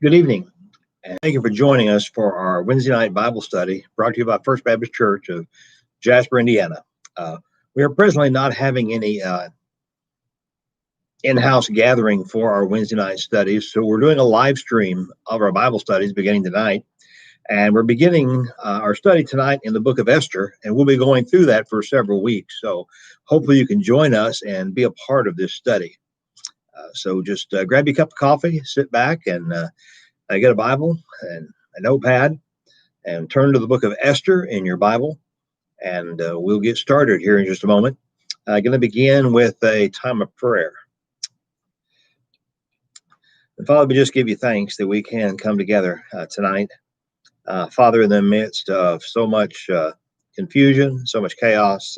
Good evening, and thank you for joining us for our Wednesday night Bible study brought to you by First Baptist Church of Jasper, Indiana. Uh, we are presently not having any in-house gathering for our Wednesday night studies, so we're doing a live stream of our Bible studies beginning tonight, and we're beginning our study tonight in the book of Esther, and we'll be going through that for several weeks, so hopefully you can join us and be a part of this study. So just grab your cup of coffee, sit back, and get a Bible and a notepad and turn to the book of Esther in your Bible, and we'll get started here in just a moment. I'm going to begin with a time of prayer. And Father, we just give you thanks that we can come together tonight. Father, in the midst of so much confusion, so much chaos,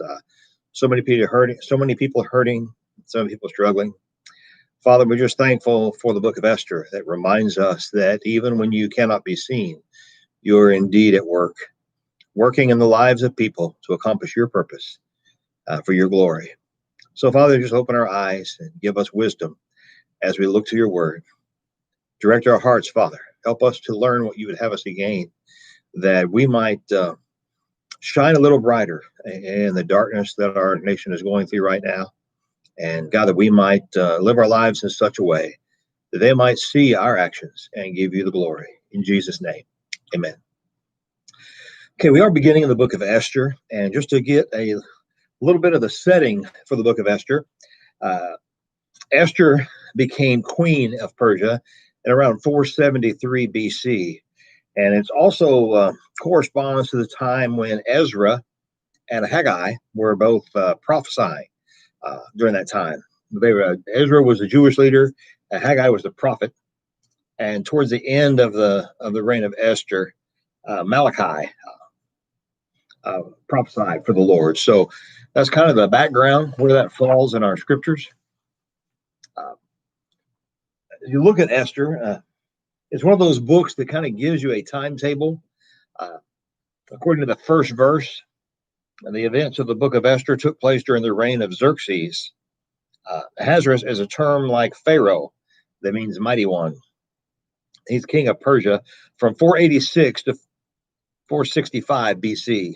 so many people hurting, so many people struggling. Father, we're just thankful for the book of Esther that reminds us that even when you cannot be seen, you are indeed at work, working in the lives of people to accomplish your purpose for your glory. So, Father, just open our eyes and give us wisdom as we look to your word. Direct our hearts, Father. Help us to learn what you would have us to gain, that we might shine a little brighter in the darkness that our nation is going through right now. And God, that we might live our lives in such a way that they might see our actions and give you the glory. In Jesus' name, amen. Okay, we are beginning in the book of Esther. And just to get a little bit of the setting for the book of Esther, Esther became queen of Persia in around 473 BC. And it's also corresponds to the time when Ezra and Haggai were both prophesying. During that time, Ezra was the Jewish leader, and Haggai was the prophet. And towards the end of the reign of Esther, Malachi prophesied for the Lord. So that's kind of the background where that falls in our scriptures. As you look at Esther, it's one of those books that kind of gives you a timetable. According to the first verse, the events of the book of Esther took place during the reign of Xerxes. Ahasuerus is a term like Pharaoh that means mighty one. He's king of Persia from 486 to 465 BC.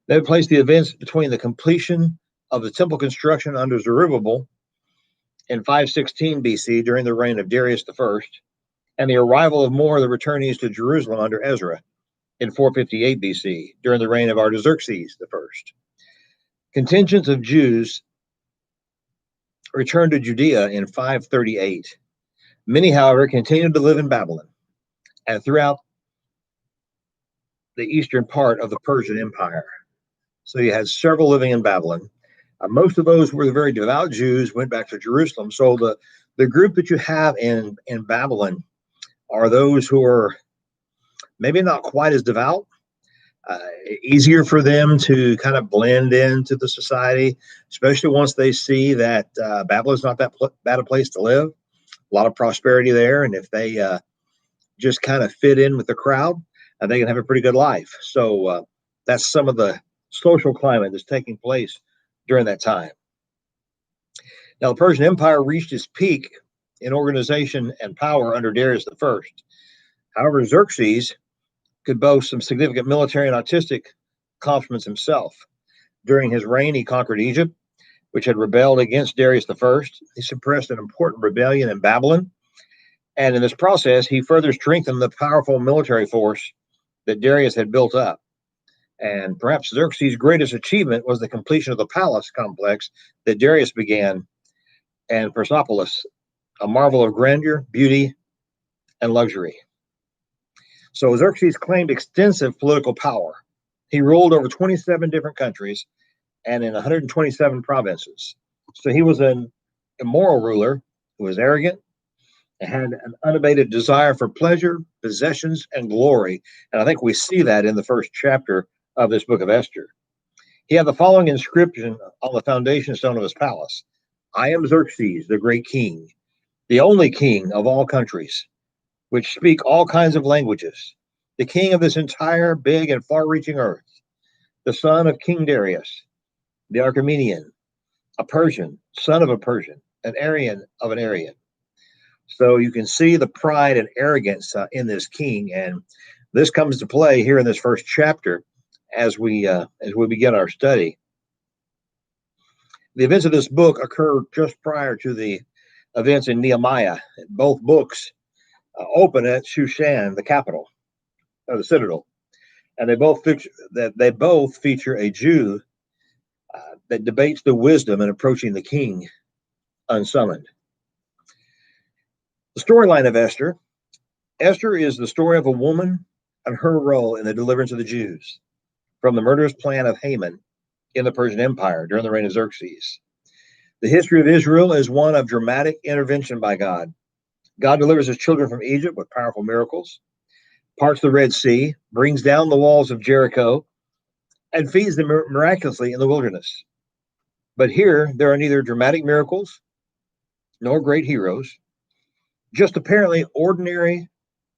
They placed the events between the completion of the temple construction under Zerubbabel in 516 BC during the reign of Darius I, and the arrival of more of the returnees to Jerusalem under Ezra in 458 BC during the reign of Artaxerxes I. Contingents of Jews returned to Judea in 538. Many, however, continued to live in Babylon and throughout the eastern part of the Persian Empire. So you had several living in Babylon. Most of those were the very devout Jews, went back to Jerusalem. So the group that you have in Babylon are those who are maybe not quite as devout, easier for them to kind of blend into the society, especially once they see that Babylon's not that bad a place to live, a lot of prosperity there. And if they just kind of fit in with the crowd, they can have a pretty good life. So that's some of the social climate that's taking place during that time. Now, the Persian Empire reached its peak in organization and power under Darius I. However, Xerxes could boast some significant military and artistic accomplishments himself. During his reign, he conquered Egypt, which had rebelled against Darius I. He suppressed an important rebellion in Babylon. And in this process, he further strengthened the powerful military force that Darius had built up. And perhaps Xerxes' greatest achievement was the completion of the palace complex that Darius began in Persepolis, a marvel of grandeur, beauty, and luxury. So Xerxes claimed extensive political power. He ruled over 27 different countries and in 127 provinces. So he was an immoral ruler who was arrogant and had an unabated desire for pleasure, possessions, and glory. And I think we see that in the first chapter of this book of Esther. He had the following inscription on the foundation stone of his palace: "I am Xerxes, the great king, the only king of all countries, which speak all kinds of languages, the king of this entire big and far-reaching earth, the son of King Darius, the Archaemenian, a Persian, son of a Persian, an Aryan of an Aryan." So you can see the pride and arrogance in this king, and this comes to play here in this first chapter as we begin our study. The events of this book occur just prior to the events in Nehemiah. Both books open at Shushan, the capital, or the citadel, and they both feature a Jew that debates the wisdom in approaching the king unsummoned. The storyline of Esther. Esther is the story of a woman and her role in the deliverance of the Jews from the murderous plan of Haman in the Persian Empire during the reign of Xerxes. The history of Israel is one of dramatic intervention by God. God delivers his children from Egypt with powerful miracles, parts the Red Sea, brings down the walls of Jericho, and feeds them miraculously in the wilderness. But here, there are neither dramatic miracles nor great heroes, just apparently ordinary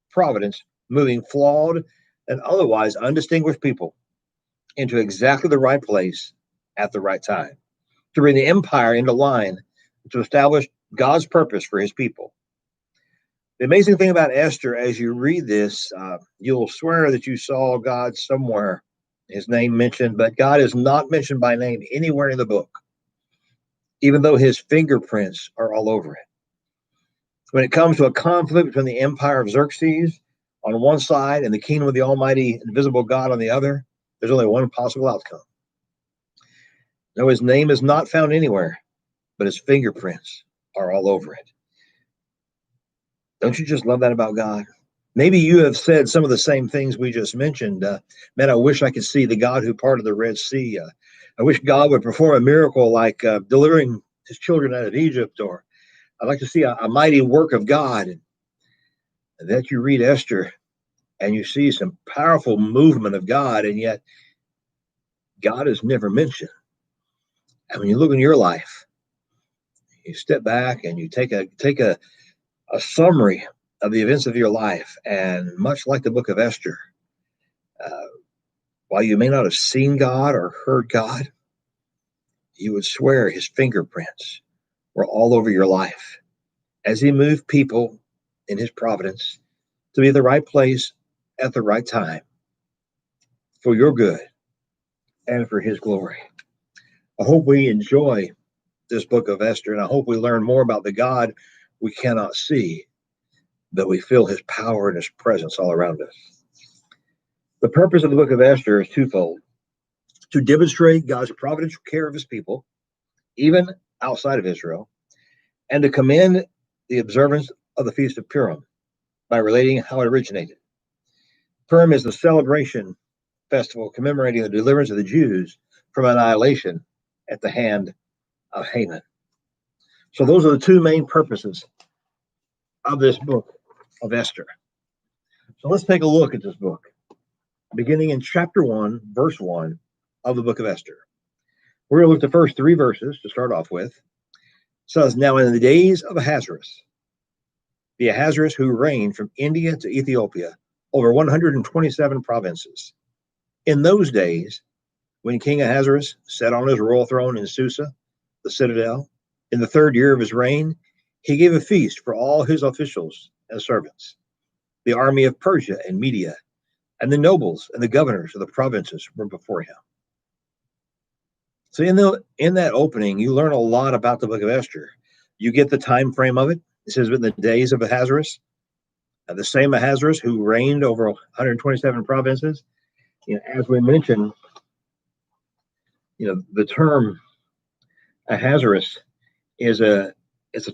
providence moving flawed and otherwise undistinguished people into exactly the right place at the right time to bring the empire into line to establish God's purpose for his people. The amazing thing about Esther, as you read this, you'll swear that you saw God somewhere, his name mentioned, but God is not mentioned by name anywhere in the book, even though his fingerprints are all over it. When it comes to a conflict between the empire of Xerxes on one side and the kingdom of the almighty invisible God on the other, there's only one possible outcome. No, his name is not found anywhere, but his fingerprints are all over it. Don't you just love that about God? Maybe you have said some of the same things we just mentioned. Man, I wish I could see the God who parted the Red Sea. I wish God would perform a miracle like delivering his children out of Egypt, or I'd like to see a mighty work of God. And that you read Esther and you see some powerful movement of God, and yet God is never mentioned. And when you look in your life, you step back and you take a summary of the events of your life, and much like the book of Esther, uh, while you may not have seen God or heard God, you would swear his fingerprints were all over your life as he moved people in his providence to be at the right place at the right time for your good and for his glory. I hope we enjoy this book of Esther, and I hope we learn more about the God we cannot see, but we feel his power and his presence all around us. The purpose of the book of Esther is twofold: to demonstrate God's providential care of his people, even outside of Israel, and to commend the observance of the Feast of Purim by relating how it originated. Purim is the celebration festival commemorating the deliverance of the Jews from annihilation at the hand of Haman. So those are the two main purposes of this book of Esther. So let's take a look at this book, beginning in chapter 1, verse 1 of the book of Esther. We're going to look at the first three verses to start off with. It says, "Now in the days of Ahasuerus, the Ahasuerus who reigned from India to Ethiopia over 127 provinces. In those days, when King Ahasuerus sat on his royal throne in Susa, the citadel, in the third year of his reign, he gave a feast for all his officials and servants. The army of Persia and Media, and the nobles and the governors of the provinces were before him." So in that opening, you learn a lot about the book of Esther. You get the time frame of it. It says in the days of Ahasuerus, the same Ahasuerus who reigned over 127 provinces. As we mentioned, the term Ahasuerus is a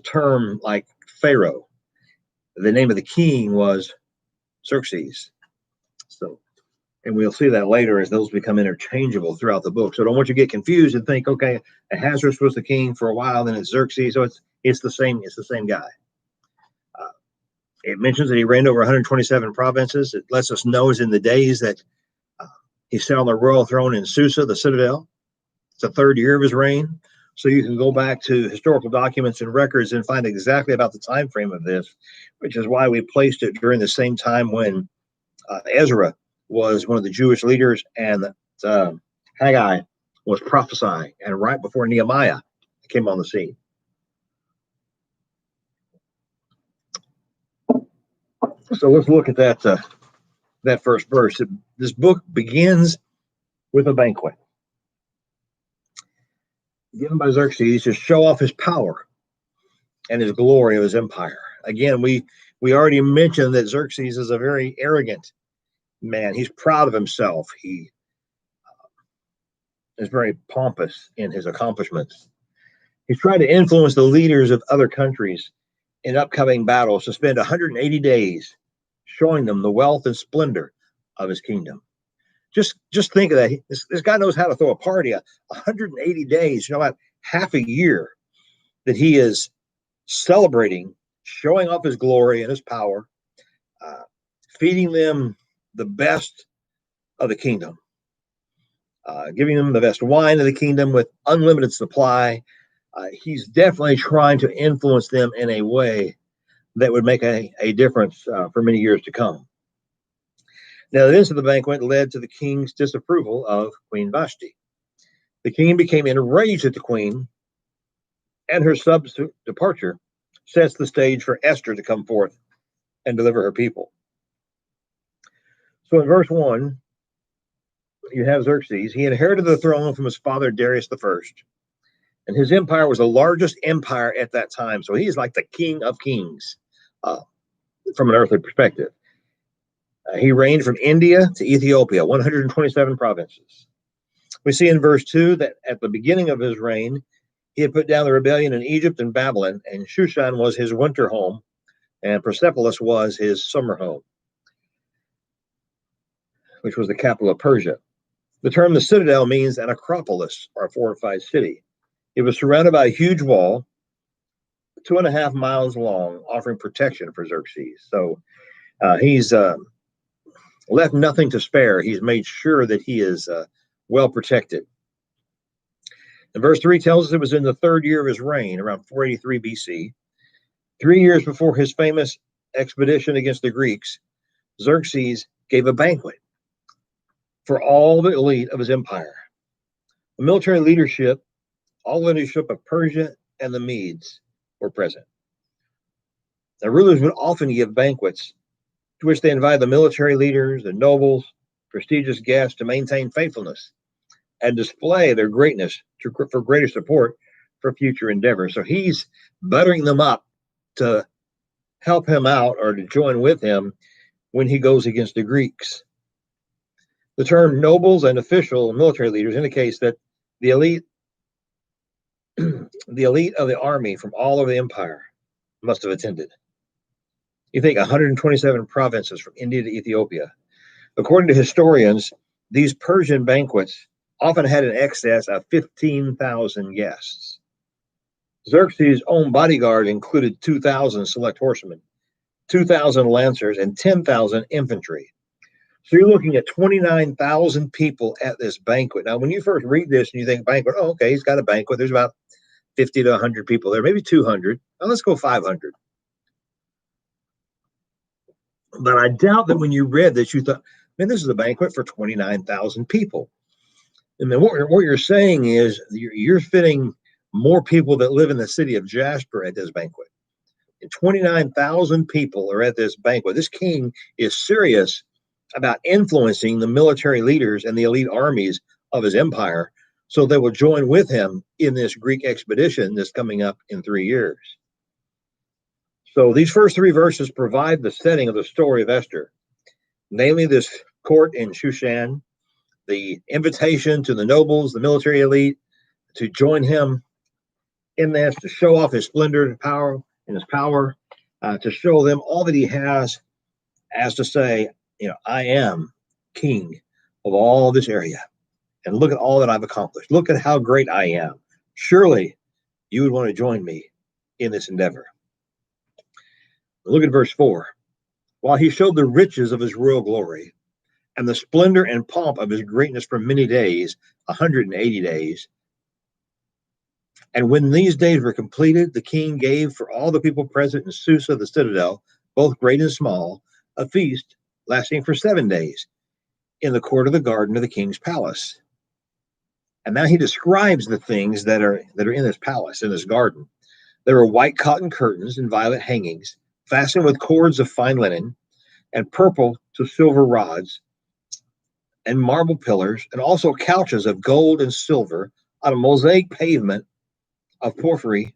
term like Pharaoh. The name of the king was Xerxes. So, and we'll see that later as those become interchangeable throughout the book. So don't want you to get confused and think, okay, Ahasuerus was the king for a while, then it's Xerxes. So it's the same guy. It mentions that he reigned over 127 provinces. It lets us know is in the days that he sat on the royal throne in Susa, the citadel. It's the third year of his reign. So you can go back to historical documents and records and find exactly about the time frame of this, which is why we placed it during the same time when Ezra was one of the Jewish leaders, and Haggai was prophesying, and right before Nehemiah came on the scene. So let's look at that first verse. This book begins with a banquet given by Xerxes to show off his power and his glory of his empire. Again, we already mentioned that Xerxes is a very arrogant man. He's proud of himself. He is very pompous in his accomplishments. He's trying to influence the leaders of other countries in upcoming battles to spend 180 days showing them the wealth and splendor of his kingdom. Just think of that. This guy knows how to throw a party. 180 days, about half a year that he is celebrating, showing off his glory and his power, feeding them the best of the kingdom, giving them the best wine of the kingdom with unlimited supply. He's definitely trying to influence them in a way that would make a difference for many years to come. Now, the events of the banquet led to the king's disapproval of Queen Vashti. The king became enraged at the queen, and her subsequent departure sets the stage for Esther to come forth and deliver her people. So in verse 1, you have Xerxes. He inherited the throne from his father Darius the First, and his empire was the largest empire at that time. So he's like the king of kings from an earthly perspective. He reigned from India to Ethiopia, 127 provinces. We see in verse 2 that at the beginning of his reign, he had put down the rebellion in Egypt and Babylon, and Shushan was his winter home, and Persepolis was his summer home, which was the capital of Persia. The term the citadel means an acropolis, or a fortified city. It was surrounded by a huge wall, 2.5 miles long, offering protection for Xerxes. So he's left nothing to spare. He's made sure that he is well protected. And verse 3 tells us it was in the third year of his reign, around 483 BC, 3 years before his famous expedition against the Greeks. Xerxes gave a banquet for all the elite of his empire. The military leadership, all the leadership of Persia and the Medes were present. The rulers would often give banquets to which they invited the military leaders, the nobles, prestigious guests to maintain faithfulness and display their greatness for greater support for future endeavors. So he's buttering them up to help him out or to join with him when he goes against the Greeks. The term nobles and official military leaders indicates that the elite of the army from all over the empire must have attended. You think 127 provinces from India to Ethiopia. According to historians, these Persian banquets often had an excess of 15,000 guests. Xerxes' own bodyguard included 2,000 select horsemen, 2,000 lancers, and 10,000 infantry. So you're looking at 29,000 people at this banquet. Now, when you first read this and you think banquet, oh, okay, he's got a banquet. There's about 50 to 100 people there, maybe 200. Now let's go 500. But I doubt that when you read this, you thought, man, this is a banquet for 29,000 people. And then what you're saying is you're fitting more people that live in the city of Jasper at this banquet. And 29,000 people are at this banquet. This king is serious about influencing the military leaders and the elite armies of his empire so they will join with him in this Greek expedition that's coming up in 3 years. So these first 3 verses provide the setting of the story of Esther, namely this court in Shushan, the invitation to the nobles, the military elite, to join him in this, to show off his splendor and power, to show them all that he has, as to say, I am king of all this area. And look at all that I've accomplished. Look at how great I am. Surely you would want to join me in this endeavor. Look at verse 4. While he showed the riches of his royal glory and the splendor and pomp of his greatness for many days, 180 days, and when these days were completed, the king gave for all the people present in Susa, the citadel, both great and small, a feast lasting for 7 days in the court of the garden of the king's palace. And now he describes the things that are in this palace, in this garden. There were white cotton curtains and violet hangings, fastened with cords of fine linen. and purple to silver rods, and marble pillars, and also couches of gold and silver on a mosaic pavement of porphyry,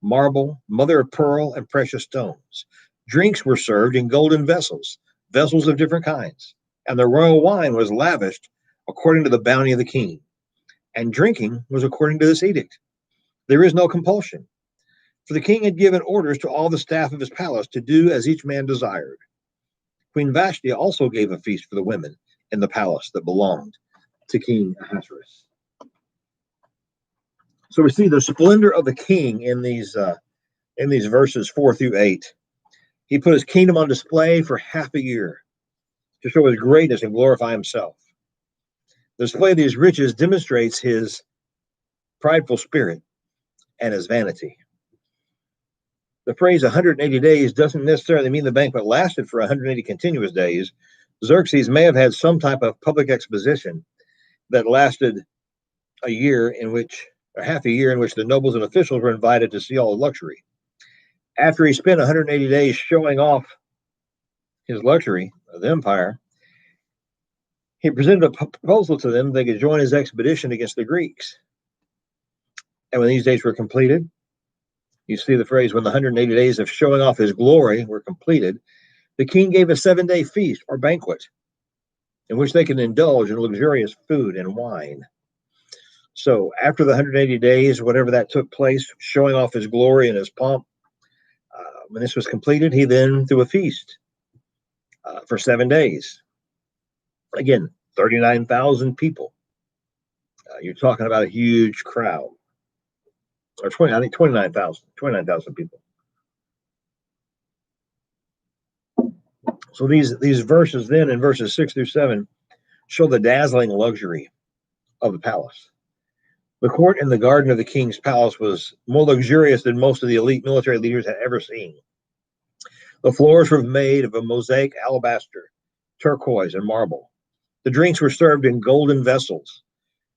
marble, mother of pearl, and precious stones. Drinks were served in golden vessels, vessels of different kinds, and the royal wine was lavished according to the bounty of the king, and drinking was according to this edict. There is no compulsion, for the king had given orders to all the staff of his palace to do as each man desired. Queen Vashti also gave a feast for the women in the palace that belonged to King Ahasuerus. So we see the splendor of the king in these verses 4 through 8. He put his kingdom on display for half a year to show his greatness and glorify himself. The display of these riches demonstrates his prideful spirit and his vanity. The phrase 180 days doesn't necessarily mean the banquet lasted for 180 continuous days. Xerxes may have had some type of public exposition that lasted a year in which, or half a year in which the nobles and officials were invited to see all the luxury. After he spent 180 days showing off his luxury of the empire, he presented a proposal to them they could join his expedition against the Greeks. And when these days were completed, you see the phrase, when the 180 days of showing off his glory were completed, the king gave a 7-day feast or banquet in which they could indulge in luxurious food and wine. So after the 180 days, whatever that took place, showing off his glory and his pomp, when this was completed, he then threw a feast for 7 days. Again, 39,000 people. You're talking about a huge crowd. Or 29,000 people. So these verses then in verses 6 through 7 show the dazzling luxury of the palace. The court in the garden of the king's palace was more luxurious than most of the elite military leaders had ever seen. The floors were made of a mosaic alabaster, turquoise, and marble. The drinks were served in golden vessels,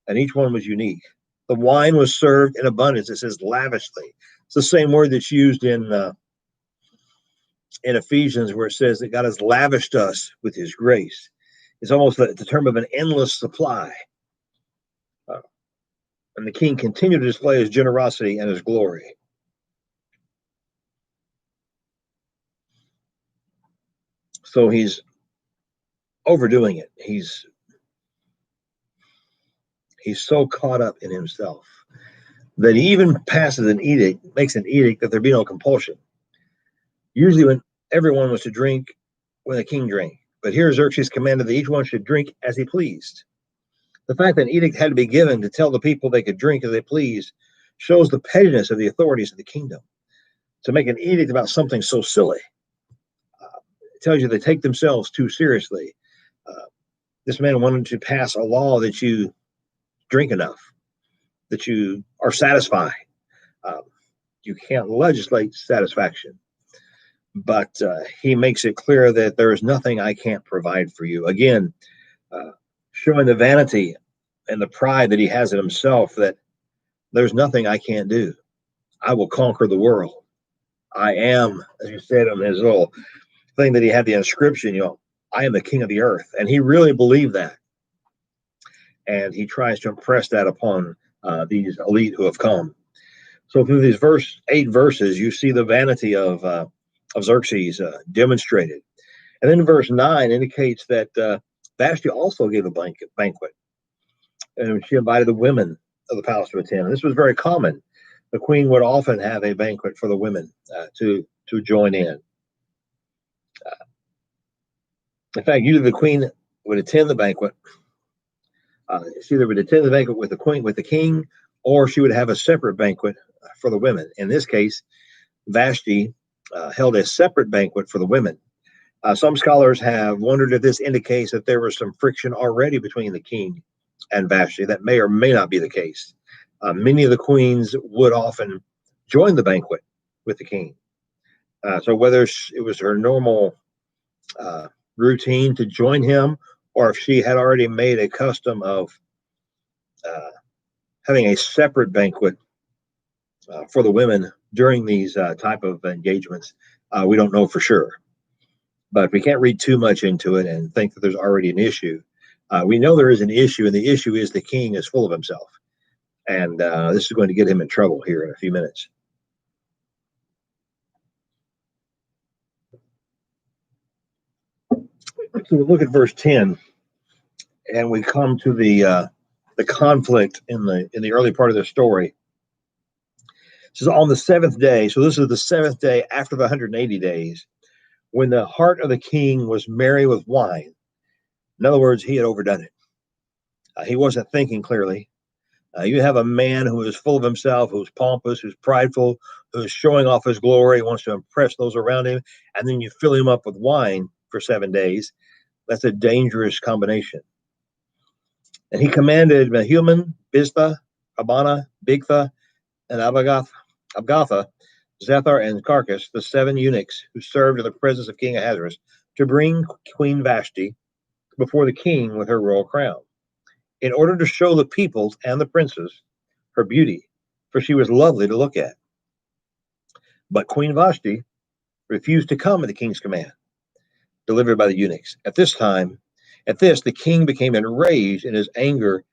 and each one was unique. The wine was served in abundance. It says lavishly. It's the same word that's used in Ephesians, where it says that God has lavished us with his grace. It's almost the term of an endless supply. And the king continued to display his generosity and his glory. So he's overdoing it. He's so caught up in himself that he even passes an edict, makes an edict that there be no compulsion. Usually when everyone was to drink when the king drank. But here Xerxes commanded that each one should drink as he pleased. The fact that an edict had to be given to tell the people they could drink as they pleased shows the pettiness of the authorities of the kingdom. To make an edict about something so silly, it tells you they take themselves too seriously. This man wanted to pass a law that you drink enough, that you are satisfied. You can't legislate satisfaction. But he makes it clear that there is nothing I can't provide for you. Again, showing the vanity and the pride that he has in himself, that there's nothing I can't do. I will conquer the world. I am, as you said on his little thing that he had the inscription, I am the king of the earth. And he really believed that. And he tries to impress that upon these elite who have come. So through these 8 verses, you see the vanity of Xerxes demonstrated. And then verse 9 indicates that Vashti also gave a banquet. And she invited the women of the palace to attend. And this was very common. The queen would often have a banquet for the women to join in. In fact, usually the queen would attend the banquet. She either would attend the banquet with the king, or she would have a separate banquet for the women. In this case, Vashti held a separate banquet for the women. Some scholars have wondered if this indicates that there was some friction already between the king and Vashti. That may or may not be the case. Many of the queens would often join the banquet with the king. So whether it was her normal routine to join him, or if she had already made a custom of having a separate banquet for the women during these type of engagements, we don't know for sure. But we can't read too much into it and think that there's already an issue. We know there is an issue, and the issue is the king is full of himself. And this is going to get him in trouble here in a few minutes. So we look at verse 10, and we come to the conflict in the early part of the story. It says, on the seventh day, so this is the seventh day after the 180 days, when the heart of the king was merry with wine. In other words, he had overdone it. He wasn't thinking clearly. You have a man who is full of himself, who's pompous, who's prideful, who's showing off his glory, wants to impress those around him, and then you fill him up with wine for 7 days. That's a dangerous combination. And he commanded Mehuman, Biztha, Abana, Bigtha, and Abgatha, Zethar, and Carcass, the 7 eunuchs who served in the presence of King Ahasuerus, to bring Queen Vashti before the king with her royal crown, in order to show the peoples and the princes her beauty, for she was lovely to look at. But Queen Vashti refused to come at the king's command, delivered by the eunuchs. At this, the king became enraged, and his anger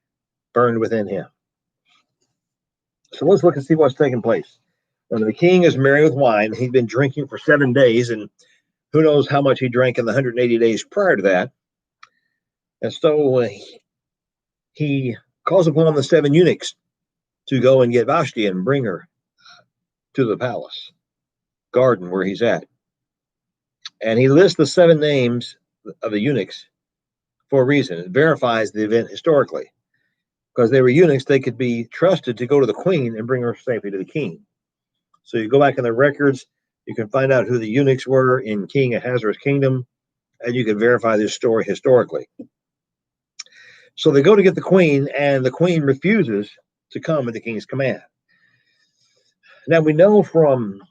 burned within him. So let's look and see what's taking place. When the king is merry with wine, he'd been drinking for 7 days, and who knows how much he drank in the 180 days prior to that. And so he calls upon the 7 eunuchs to go and get Vashti and bring her to the palace garden where he's at. And he lists the 7 names of the eunuchs for a reason. It verifies the event historically. Because they were eunuchs, they could be trusted to go to the queen and bring her safely to the king. So you go back in the records, you can find out who the eunuchs were in King Ahasuerus' kingdom, and you can verify this story historically. So they go to get the queen, and the queen refuses to come at the king's command. Now we know from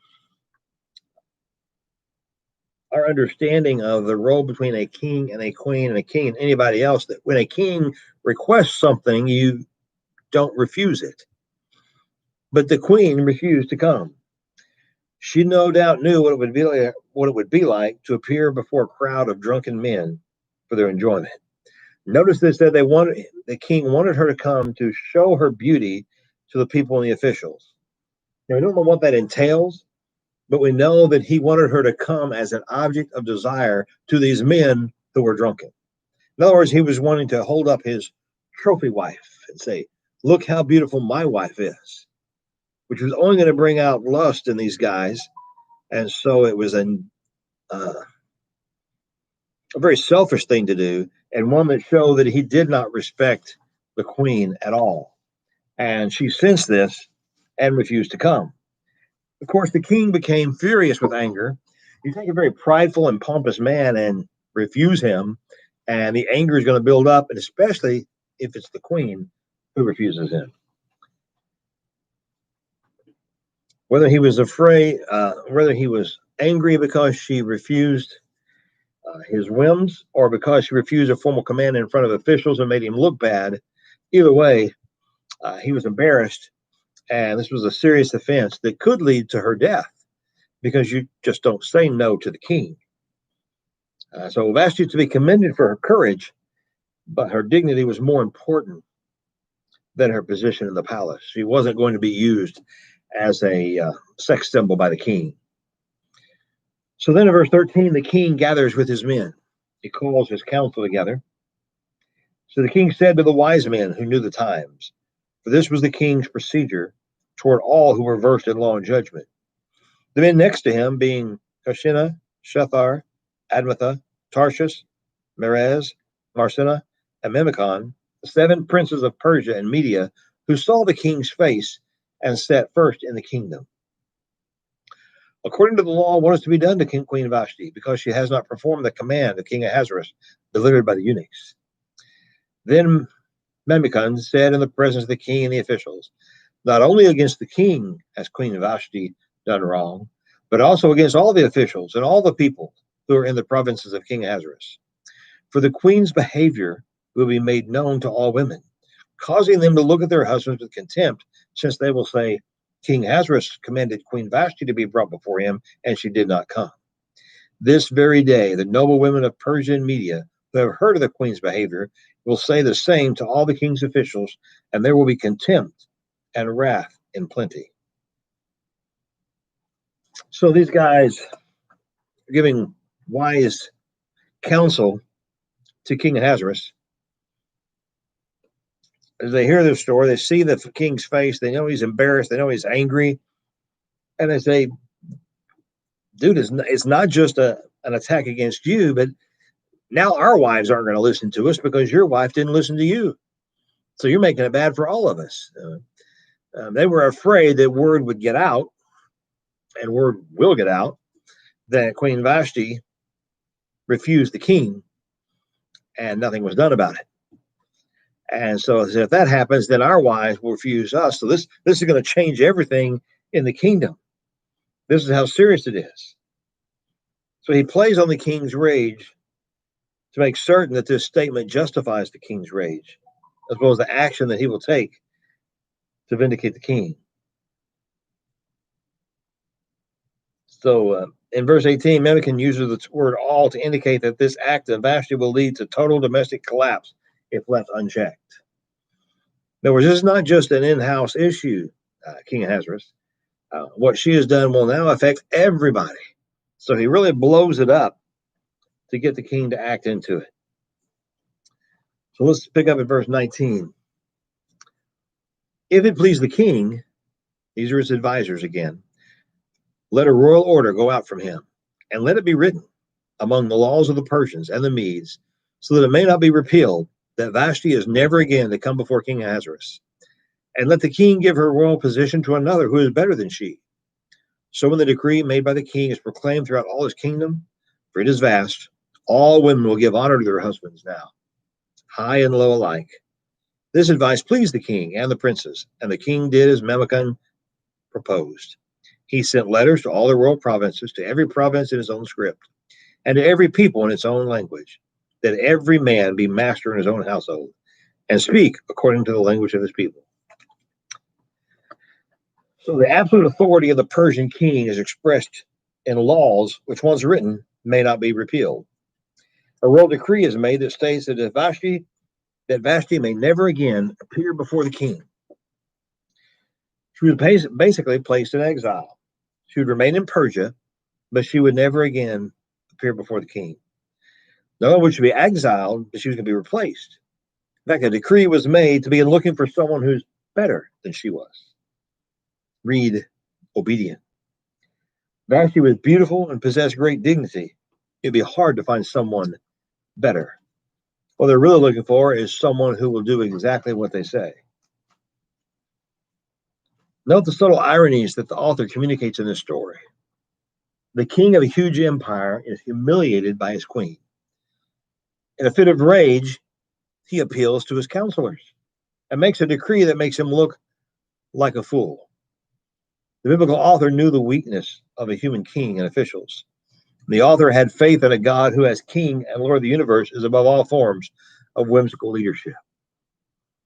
our understanding of the role between a king and a queen and a king and anybody else that when a king requests something, you don't refuse it. But the queen refused to come. She no doubt knew what it would be like to appear before a crowd of drunken men for their enjoyment. Notice this, that the king wanted her to come to show her beauty to the people and the officials. Now, we don't know what that entails, but we know that he wanted her to come as an object of desire to these men who were drunken. In other words, he was wanting to hold up his trophy wife and say, look how beautiful my wife is, which was only going to bring out lust in these guys. And so it was a very selfish thing to do, and one that showed that he did not respect the queen at all. And she sensed this and refused to come. Of course, the king became furious with anger. You take a very prideful and pompous man and refuse him, and the anger is going to build up, and especially if it's the queen who refuses him. Whether he was afraid, whether he was angry because she refused his whims or because she refused a formal command in front of officials and made him look bad, either way, he was embarrassed, and this was a serious offense that could lead to her death because you just don't say no to the king. So Vashti to be commended for her courage, but her dignity was more important than her position in the palace. She wasn't going to be used as a sex symbol by the king. So then in verse 13, the king gathers with his men. He calls his council together. So the king said to the wise men who knew the times, for this was the king's procedure toward all who were versed in law and judgment. The men next to him being Kashina, Shethar, Admatha, Tarshish, Merez, Marsina, and Memicon, the 7 princes of Persia and Media, who saw the king's face and sat first in the kingdom. According to the law, what is to be done to Queen Vashti, because she has not performed the command of King Ahasuerus delivered by the eunuchs? Then Memicon said in the presence of the king and the officials, not only against the king has Queen Vashti done wrong, but also against all the officials and all the people who are in the provinces of King Ahasuerus. For the queen's behavior will be made known to all women, causing them to look at their husbands with contempt, since they will say, King Ahasuerus commanded Queen Vashti to be brought before him, and she did not come. This very day, the noble women of Persia and Media who have heard of the queen's behavior will say the same to all the king's officials, and there will be contempt and wrath in plenty. So these guys are giving wise counsel to King Ahasuerus. As they hear this story, they see the king's face. They know he's embarrassed. They know he's angry. And they say, dude, it's not just an attack against you, but now our wives aren't going to listen to us because your wife didn't listen to you. So you're making it bad for all of us. They were afraid that word would get out, and word will get out, that Queen Vashti refused the king, and nothing was done about it. And so if that happens, then our wives will refuse us. So this is going to change everything in the kingdom. This is how serious it is. So he plays on the king's rage to make certain that this statement justifies the king's rage, as well as the action that he will take to vindicate the king. So in verse 18, Memucan uses the word all to indicate that this act of Vashti will lead to total domestic collapse if left unchecked. In other words, this is not just an in-house issue, King Ahasuerus. What she has done will now affect everybody. So he really blows it up to get the king to act into it. So let's pick up at verse 19. If it please the king, these are his advisors again, let a royal order go out from him, and let it be written among the laws of the Persians and the Medes, so that it may not be repealed, that Vashti is never again to come before King Ahasuerus. And let the king give her royal position to another who is better than she. So when the decree made by the king is proclaimed throughout all his kingdom, for it is vast, all women will give honor to their husbands now, high and low alike. This advice pleased the king and the princes, and the king did as Memucan proposed. He sent letters to all the royal provinces, to every province in his own script, and to every people in its own language, that every man be master in his own household, and speak according to the language of his people. So the absolute authority of the Persian king is expressed in laws which, once written, may not be repealed. A royal decree is made that states that Vashti may never again appear before the king. She was basically placed in exile. She would remain in Persia, but she would never again appear before the king. Not only would she be exiled, but she was going to be replaced. In fact, a decree was made to begin looking for someone who's better than she was. Read, obedient. Vashti was beautiful and possessed great dignity. It'd be hard to find someone better. What they're really looking for is someone who will do exactly what they say. Note the subtle ironies that the author communicates in this story. The king of a huge empire is humiliated by his queen. In a fit of rage, he appeals to his counselors and makes a decree that makes him look like a fool. The biblical author knew the weakness of a human king and officials. The author had faith in a God who, as king and Lord of the universe, is above all forms of whimsical leadership.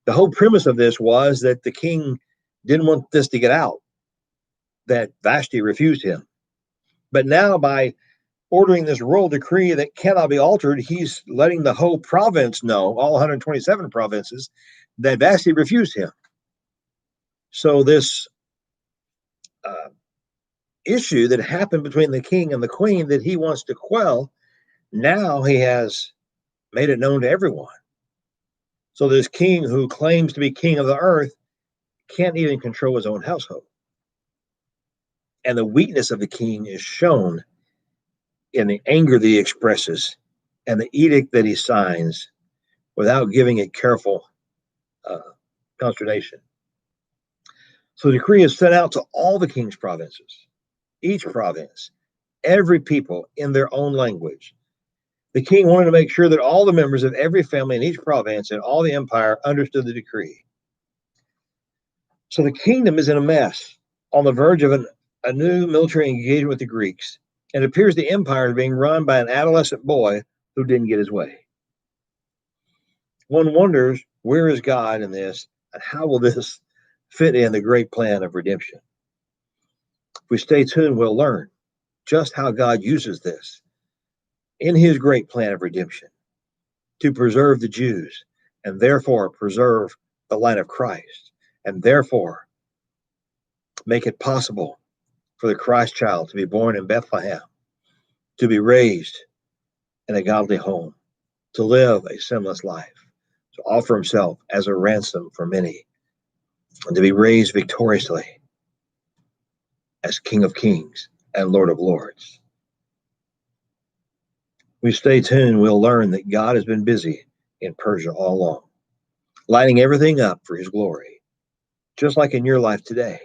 The whole premise of this was that the king didn't want this to get out, that Vashti refused him. But now, by ordering this royal decree that cannot be altered, he's letting the whole province know, all 127 provinces, that Vashti refused him. So this issue that happened between the king and the queen that he wants to quell, now he has made it known to everyone. So this king who claims to be king of the earth can't even control his own household. And the weakness of the king is shown in the anger that he expresses and the edict that he signs without giving it careful consternation. So the decree is sent out to all the king's provinces, each province, every people in their own language. The king wanted to make sure that all the members of every family in each province and all the empire understood the decree. So the kingdom is in a mess, on the verge of a new military engagement with the Greeks. And it appears the empire is being run by an adolescent boy who didn't get his way. One wonders, where is God in this, and how will this fit in the great plan of redemption? If we stay tuned, we'll learn just how God uses this in his great plan of redemption to preserve the Jews and therefore preserve the line of Christ and therefore make it possible for the Christ child to be born in Bethlehem, to be raised in a godly home, to live a sinless life, to offer himself as a ransom for many, and to be raised victoriously as King of Kings and Lord of Lords. We stay tuned, we'll learn that God has been busy in Persia all along, lining everything up for his glory, just like in your life today.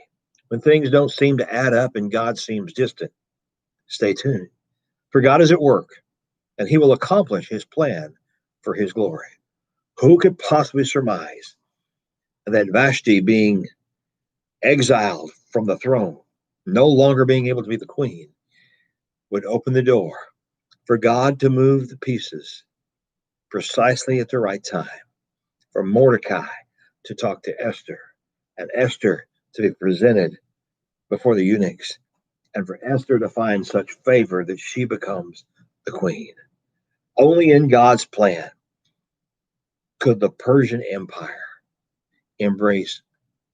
When things don't seem to add up and God seems distant, stay tuned, for God is at work and he will accomplish his plan for his glory. Who could possibly surmise that Vashti, being exiled from the throne, no longer being able to be the queen, would open the door for God to move the pieces precisely at the right time, for Mordecai to talk to Esther, and Esther to be presented before the eunuchs, and for Esther to find such favor that she becomes the queen. Only in God's plan could the Persian Empire embrace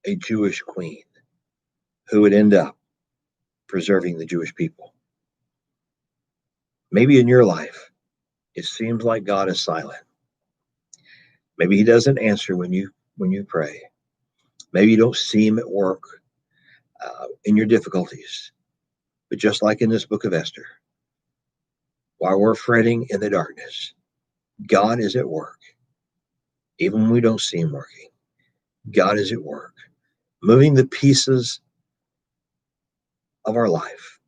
a Jewish queen who would end up preserving the Jewish people. Maybe in your life, it seems like God is silent. Maybe he doesn't answer when you pray. Maybe you don't see him at work in your difficulties. But just like in this book of Esther, while we're fretting in the darkness, God is at work. Even when we don't see him working, God is at work, moving the pieces of our life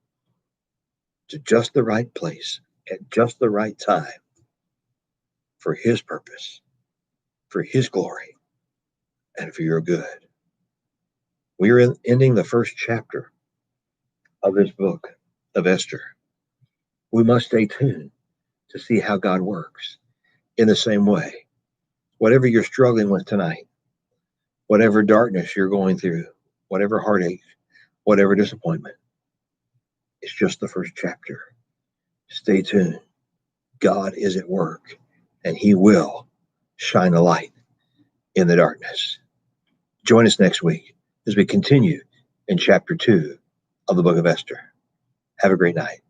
to just the right place at just the right time for his purpose, for his glory, and for your good. We are ending the first chapter of this book of Esther. We must stay tuned to see how God works in the same way. Whatever you're struggling with tonight, whatever darkness you're going through, whatever heartache, whatever disappointment, it's just the first chapter. Stay tuned. God is at work, and he will shine a light in the darkness. Join us next week as we continue in chapter 2 of the book of Esther. Have a great night.